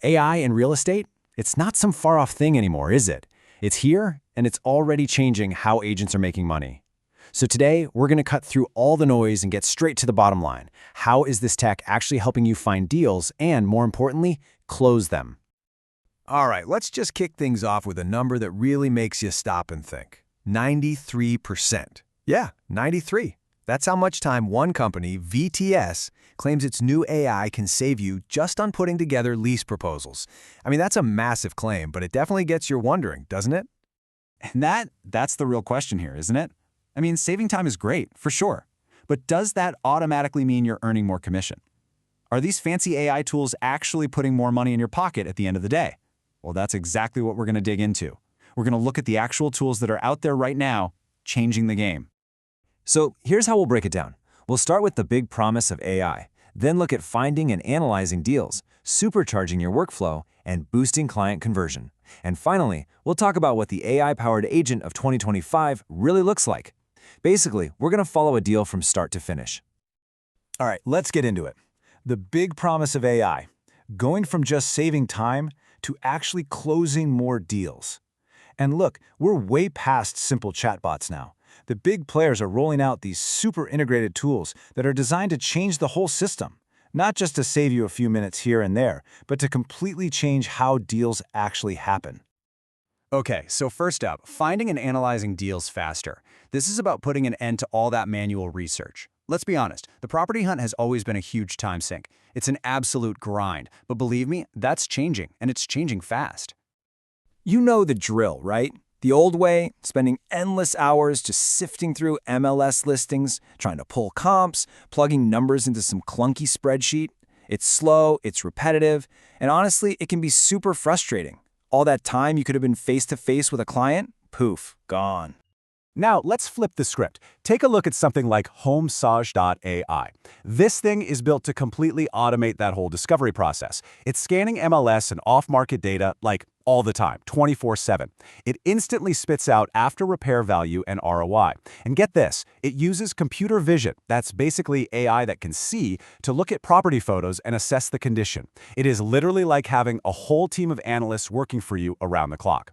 AI in real estate? It's not some far-off thing anymore, is it? It's here, and it's already changing how agents are making money. So today, we're going to cut through all the noise and get straight to the bottom line. How is this tech actually helping you find deals and, more importantly, close them? All right, let's just kick things off with a number that really makes you stop and think. 93%. Yeah, 93. That's how much time one company, VTS, claims its new AI can save you just on putting together lease proposals. I mean, that's a massive claim, but it definitely gets you wondering, doesn't it? And that's the real question here, isn't it? I mean, saving time is great, for sure. But does that automatically mean you're earning more commission? Are these fancy AI tools actually putting more money in your pocket at the end of the day? Well, that's exactly what we're going to dig into. We're going to look at the actual tools that are out there right now, changing the game. So here's how we'll break it down. We'll start with the big promise of AI, then look at finding and analyzing deals, supercharging your workflow, and boosting client conversion. And finally, we'll talk about what the AI-powered agent of 2025 really looks like. Basically, we're going to follow a deal from start to finish. All right, let's get into it. The big promise of AI, going from just saving time to actually closing more deals. And look, we're way past simple chatbots now. The big players are rolling out these super integrated tools that are designed to change the whole system, not just to save you a few minutes here and there, but to completely change how deals actually happen. Okay, so first up, finding and analyzing deals faster. This is about putting an end to all that manual research. Let's be honest, the property hunt has always been a huge time sink. It's an absolute grind, but believe me, that's changing, and it's changing fast. You know the drill, right? The old way, spending endless hours just sifting through MLS listings, trying to pull comps, plugging numbers into some clunky spreadsheet. It's slow, it's repetitive, and honestly, it can be super frustrating. All that time you could have been face-to-face with a client, poof, gone. Now, let's flip the script. Take a look at something like HomeSage.ai. This thing is built to completely automate that whole discovery process. It's scanning MLS and off-market data like all the time, 24/7. It instantly spits out after repair value and ROI. And get this, it uses computer vision, that's basically AI that can see, to look at property photos and assess the condition. It is literally like having a whole team of analysts working for you around the clock.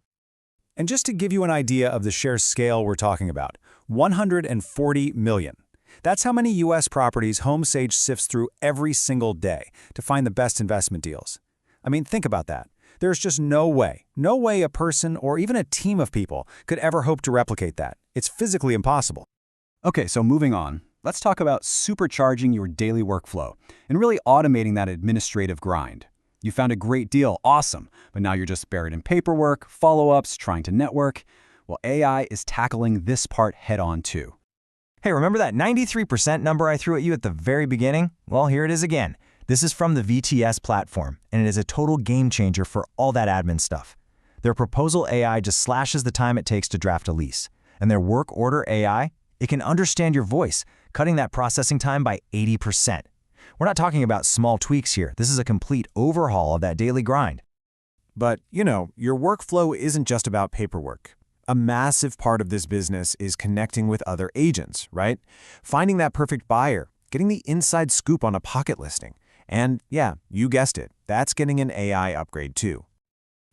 And just to give you an idea of the sheer scale we're talking about, 140 million. That's how many U.S. properties HomeSage sifts through every single day to find the best investment deals. I mean, think about that. There's just no way a person or even a team of people could ever hope to replicate that. It's physically impossible. Okay, so moving on, let's talk about supercharging your daily workflow and really automating that administrative grind. You found a great deal, awesome, but now you're just buried in paperwork, follow-ups, trying to network. Well, AI is tackling this part head-on too. Hey, remember that 93% number I threw at you at the very beginning? Well, here it is again. This is from the VTS platform, and it is a total game changer for all that admin stuff. Their proposal AI just slashes the time it takes to draft a lease. And their work order AI, it can understand your voice, cutting that processing time by 80%. We're not talking about small tweaks here. This is a complete overhaul of that daily grind. But, your workflow isn't just about paperwork. A massive part of this business is connecting with other agents, right? Finding that perfect buyer, getting the inside scoop on a pocket listing. And yeah, you guessed it, that's getting an AI upgrade too.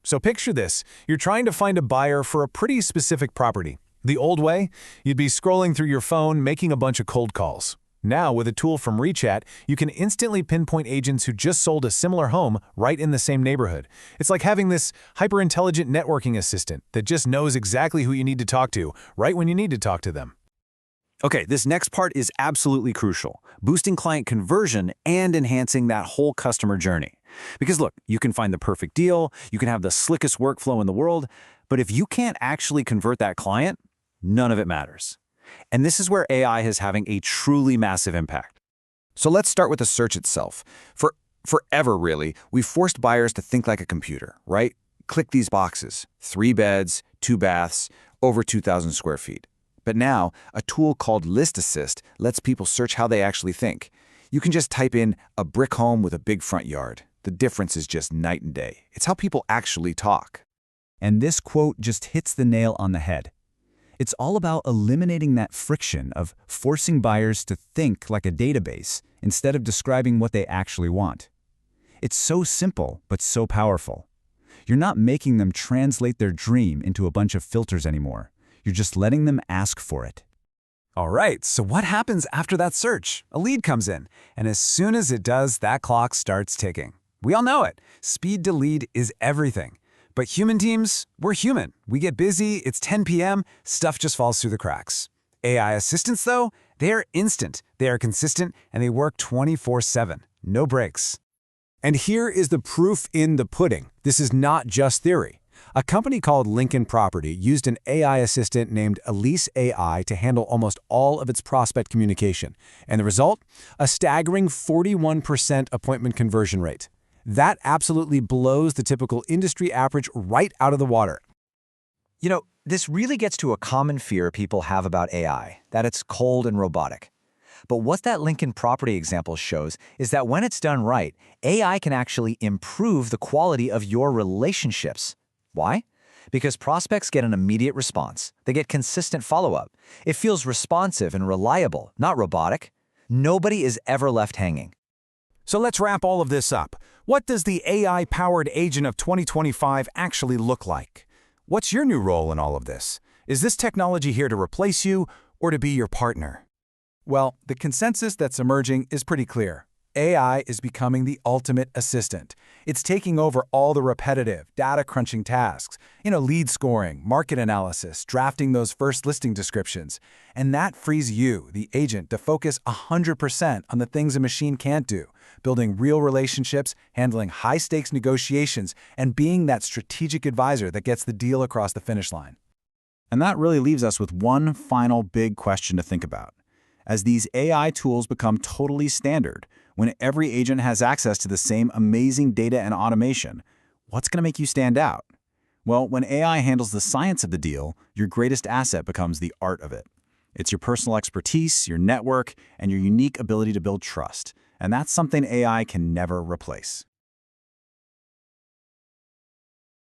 So picture this. You're trying to find a buyer for a pretty specific property. The old way, you'd be scrolling through your phone, making a bunch of cold calls. Now, with a tool from Reach@, you can instantly pinpoint agents who just sold a similar home right in the same neighborhood. It's like having this hyper-intelligent networking assistant that just knows exactly who you need to talk to, right when you need to talk to them. Okay, this next part is absolutely crucial, boosting client conversion and enhancing that whole customer journey. Because look, you can find the perfect deal, you can have the slickest workflow in the world, but if you can't actually convert that client, none of it matters. And this is where AI is having a truly massive impact. So let's start with the search itself. Forever, really, we've forced buyers to think like a computer, right? Click these boxes, 3 beds, 2 baths, over 2,000 square feet. But now, a tool called List Assist lets people search how they actually think. You can just type in a brick home with a big front yard. The difference is just night and day. It's how people actually talk. And this quote just hits the nail on the head. It's all about eliminating that friction of forcing buyers to think like a database instead of describing what they actually want. It's so simple, but so powerful. You're not making them translate their dream into a bunch of filters anymore. You're just letting them ask for it. All right, so what happens after that search? A lead comes in, and as soon as it does, that clock starts ticking. We all know it. Speed to lead is everything. But human teams, we're human. We get busy, it's 10 p.m., stuff just falls through the cracks. AI assistants, though, they are instant, they are consistent, and they work 24/7. No breaks. And here is the proof in the pudding. This is not just theory. A company called Lincoln Property used an AI assistant named Elise AI to handle almost all of its prospect communication. And the result? A staggering 41% appointment conversion rate. That absolutely blows the typical industry average right out of the water. You know, this really gets to a common fear people have about AI, that it's cold and robotic. But what that Lincoln Property example shows is that when it's done right, AI can actually improve the quality of your relationships. Why? Because prospects get an immediate response. They get consistent follow-up. It feels responsive and reliable, not robotic. Nobody is ever left hanging. So let's wrap all of this up. What does the AI-powered agent of 2025 actually look like? What's your new role in all of this? Is this technology here to replace you or to be your partner? Well, the consensus that's emerging is pretty clear. AI is becoming the ultimate assistant. It's taking over all the repetitive, data-crunching tasks, lead scoring, market analysis, drafting those first listing descriptions. And that frees you, the agent, to focus 100% on the things a machine can't do, building real relationships, handling high-stakes negotiations, and being that strategic advisor that gets the deal across the finish line. And that really leaves us with one final big question to think about. As these AI tools become totally standard, when every agent has access to the same amazing data and automation, what's going to make you stand out? Well, when AI handles the science of the deal, your greatest asset becomes the art of it. It's your personal expertise, your network, and your unique ability to build trust. And that's something AI can never replace.